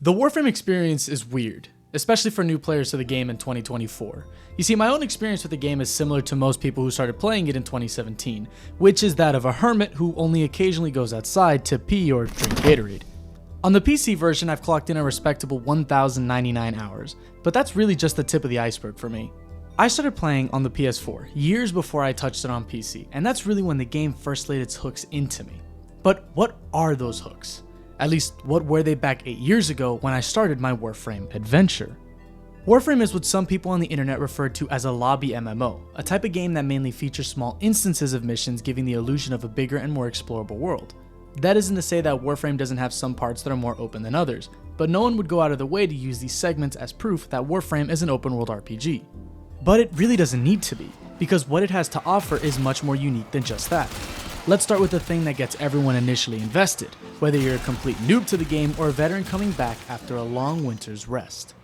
The Warframe experience is weird, especially for new players to the game in 2024. You see, my own experience with the game is similar to most people who started playing it in 2017, which is that of a hermit who only occasionally goes outside to pee or drink Gatorade. On the PC version, I've clocked in a respectable 1,099 hours, but that's really just the tip of the iceberg for me. I started playing on the PS4 years before I touched it on PC, and that's really when the game first laid its hooks into me. But what are those hooks? At least, what were they back 8 years ago when I started my Warframe adventure? Warframe is what some people on the internet refer to as a lobby MMO, a type of game that mainly features small instances of missions giving the illusion of a bigger and more explorable world. That isn't to say that Warframe doesn't have some parts that are more open than others, but no one would go out of their way to use these segments as proof that Warframe is an open world RPG. But it really doesn't need to be, because what it has to offer is much more unique than just that. Let's start with the thing that gets everyone initially invested, whether you're a complete noob to the game or a veteran coming back after a long winter's rest.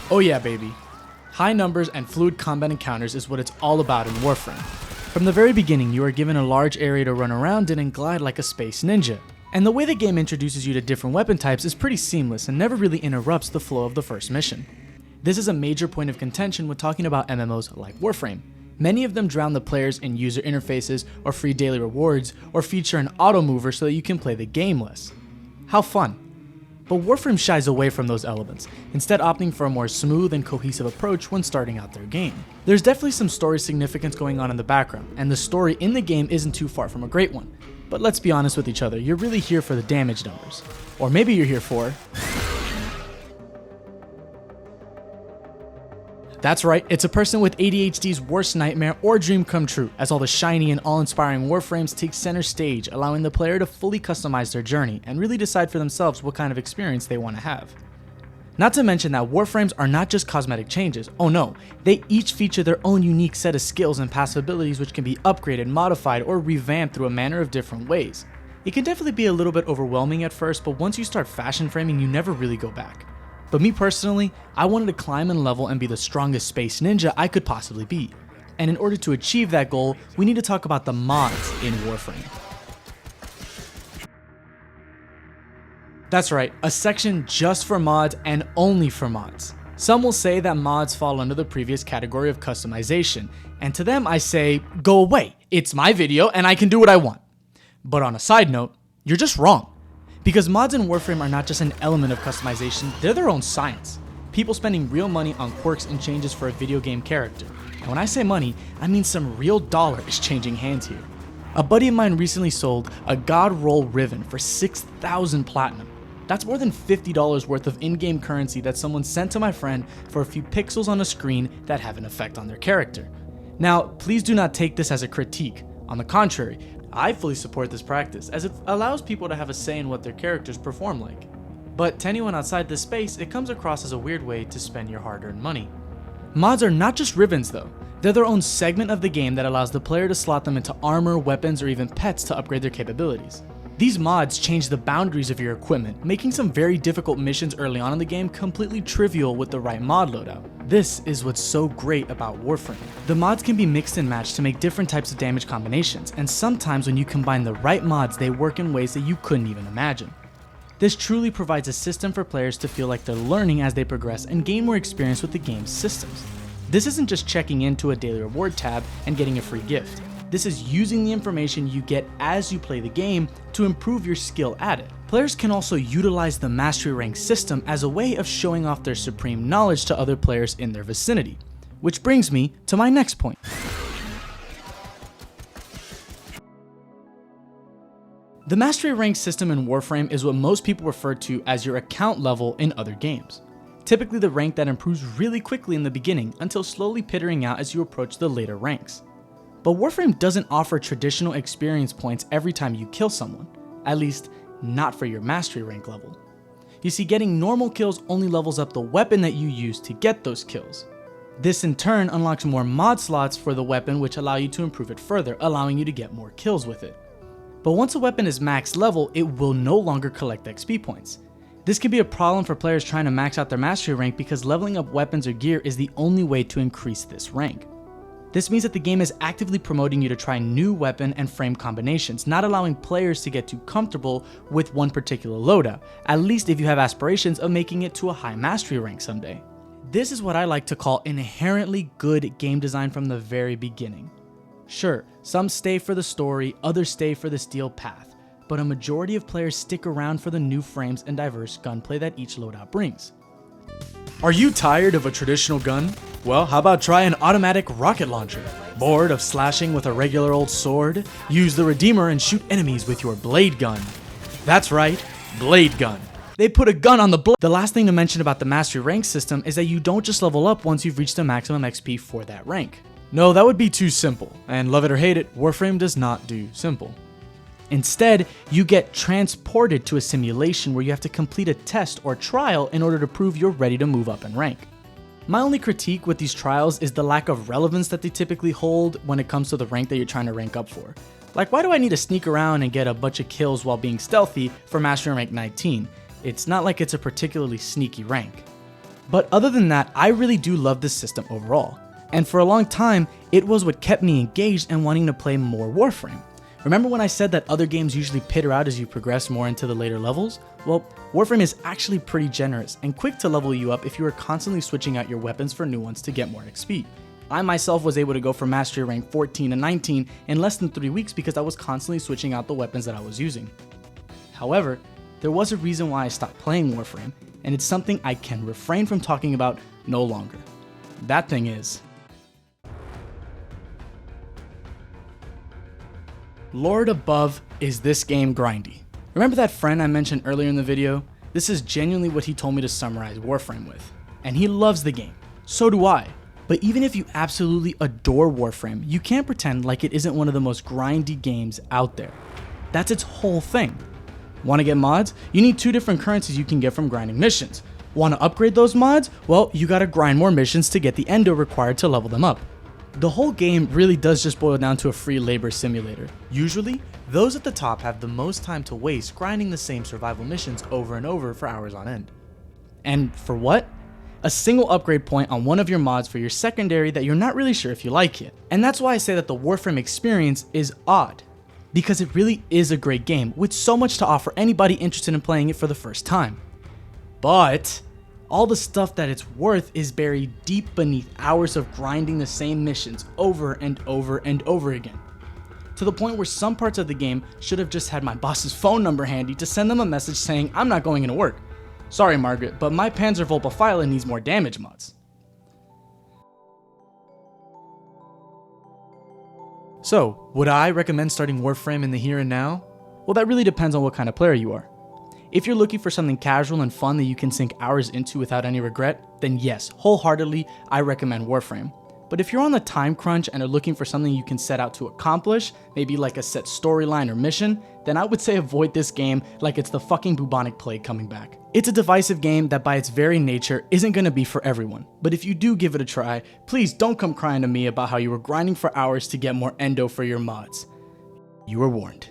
Oh yeah, baby. High numbers and fluid combat encounters is what it's all about in Warframe. From the very beginning, you are given a large area to run around in and glide like a space ninja. And the way the game introduces you to different weapon types is pretty seamless and never really interrupts the flow of the first mission. This is a major point of contention when talking about MMOs like Warframe. Many of them drown the players in user interfaces or free daily rewards or feature an auto mover so that you can play the game less. How fun. But Warframe shies away from those elements, instead opting for a more smooth and cohesive approach when starting out their game. There's definitely some story significance going on in the background, and the story in the game isn't too far from a great one. But let's be honest with each other, you're really here for the damage numbers. Or maybe you're here for... That's right, it's a person with ADHD's worst nightmare or dream come true, as all the shiny and awe-inspiring Warframes take center stage, allowing the player to fully customize their journey and really decide for themselves what kind of experience they want to have. Not to mention that Warframes are not just cosmetic changes, oh no, they each feature their own unique set of skills and passive abilities which can be upgraded, modified, or revamped through a manner of different ways. It can definitely be a little bit overwhelming at first, but once you start fashion framing, you never really go back. But me personally, I wanted to climb and level and be the strongest space ninja I could possibly be. And in order to achieve that goal, we need to talk about the mods in Warframe. That's right, a section just for mods and only for mods. Some will say that mods fall under the previous category of customization, and to them I say, go away, it's my video and I can do what I want. But on a side note, you're just wrong. Because mods in Warframe are not just an element of customization, they're their own science. People spending real money on quirks and changes for a video game character. And when I say money, I mean some real dollar is changing hands here. A buddy of mine recently sold a God Roll Riven for 6,000 platinum. That's more than $50 worth of in-game currency that someone sent to my friend for a few pixels on a screen that have an effect on their character. Now, please do not take this as a critique. On the contrary, I fully support this practice, as it allows people to have a say in what their characters perform like. But to anyone outside this space, it comes across as a weird way to spend your hard-earned money. Mods are not just ribbons though, they're their own segment of the game that allows the player to slot them into armor, weapons, or even pets to upgrade their capabilities. These mods change the boundaries of your equipment, making some very difficult missions early on in the game completely trivial with the right mod loadout. This is what's so great about Warframe. The mods can be mixed and matched to make different types of damage combinations, and sometimes when you combine the right mods, they work in ways that you couldn't even imagine. This truly provides a system for players to feel like they're learning as they progress and gain more experience with the game's systems. This isn't just checking into a daily reward tab and getting a free gift. This is using the information you get as you play the game to improve your skill at it. Players can also utilize the mastery rank system as a way of showing off their supreme knowledge to other players in their vicinity. Which brings me to my next point. The mastery rank system in Warframe is what most people refer to as your account level in other games. Typically the rank that improves really quickly in the beginning until slowly petering out as you approach the later ranks. But Warframe doesn't offer traditional experience points every time you kill someone, at least not for your mastery rank level. You see, getting normal kills only levels up the weapon that you use to get those kills. This in turn unlocks more mod slots for the weapon which allow you to improve it further, allowing you to get more kills with it. But once a weapon is max level, it will no longer collect XP points. This can be a problem for players trying to max out their mastery rank because leveling up weapons or gear is the only way to increase this rank. This means that the game is actively promoting you to try new weapon and frame combinations, not allowing players to get too comfortable with one particular loadout, at least if you have aspirations of making it to a high mastery rank someday. This is what I like to call inherently good game design from the very beginning. Sure, some stay for the story, others stay for the steel path, but a majority of players stick around for the new frames and diverse gunplay that each loadout brings. Are you tired of a traditional gun? Well, how about try an automatic rocket launcher? Bored of slashing with a regular old sword? Use the Redeemer and shoot enemies with your blade gun. That's right, blade gun. They put a gun on the blade. The last thing to mention about the mastery rank system is that you don't just level up once you've reached the maximum XP for that rank. No, that would be too simple, and love it or hate it, Warframe does not do simple. Instead, you get transported to a simulation where you have to complete a test or trial in order to prove you're ready to move up in rank. My only critique with these trials is the lack of relevance that they typically hold when it comes to the rank that you're trying to rank up for. Like, why do I need to sneak around and get a bunch of kills while being stealthy for Mastery Rank 19? It's not like it's a particularly sneaky rank. But other than that, I really do love this system overall. And for a long time, it was what kept me engaged and wanting to play more Warframe. Remember when I said that other games usually peter out as you progress more into the later levels? Well, Warframe is actually pretty generous and quick to level you up if you are constantly switching out your weapons for new ones to get more XP. I myself was able to go from Mastery Rank 14 and 19 in less than 3 weeks because I was constantly switching out the weapons that I was using. However, there was a reason why I stopped playing Warframe, and it's something I can refrain from talking about no longer. That thing is... Lord above, is this game grindy? Remember that friend I mentioned earlier in the video? This is genuinely what he told me to summarize Warframe with. And he loves the game. So do I. But even if you absolutely adore Warframe, you can't pretend like it isn't one of the most grindy games out there. That's its whole thing. Want to get mods? You need 2 different currencies you can get from grinding missions. Want to upgrade those mods? Well, you gotta grind more missions to get the endo required to level them up. The whole game really does just boil down to a free labor simulator. Usually, those at the top have the most time to waste grinding the same survival missions over and over for hours on end. And for what? A single upgrade point on one of your mods for your secondary that you're not really sure if you like yet. And that's why I say that the Warframe experience is odd. Because it really is a great game with so much to offer anybody interested in playing it for the first time. But all the stuff that it's worth is buried deep beneath hours of grinding the same missions over and over and over again. To the point where some parts of the game should have just had my boss's phone number handy to send them a message saying I'm not going into work. Sorry Margaret, but my Panzervolpaphyla needs more damage mods. So, would I recommend starting Warframe in the here and now? Well, that really depends on what kind of player you are. If you're looking for something casual and fun that you can sink hours into without any regret, then yes, wholeheartedly, I recommend Warframe. But if you're on the time crunch and are looking for something you can set out to accomplish, maybe like a set storyline or mission, then I would say avoid this game like it's the fucking bubonic plague coming back. It's a divisive game that by its very nature isn't going to be for everyone, but if you do give it a try, please don't come crying to me about how you were grinding for hours to get more endo for your mods. You were warned.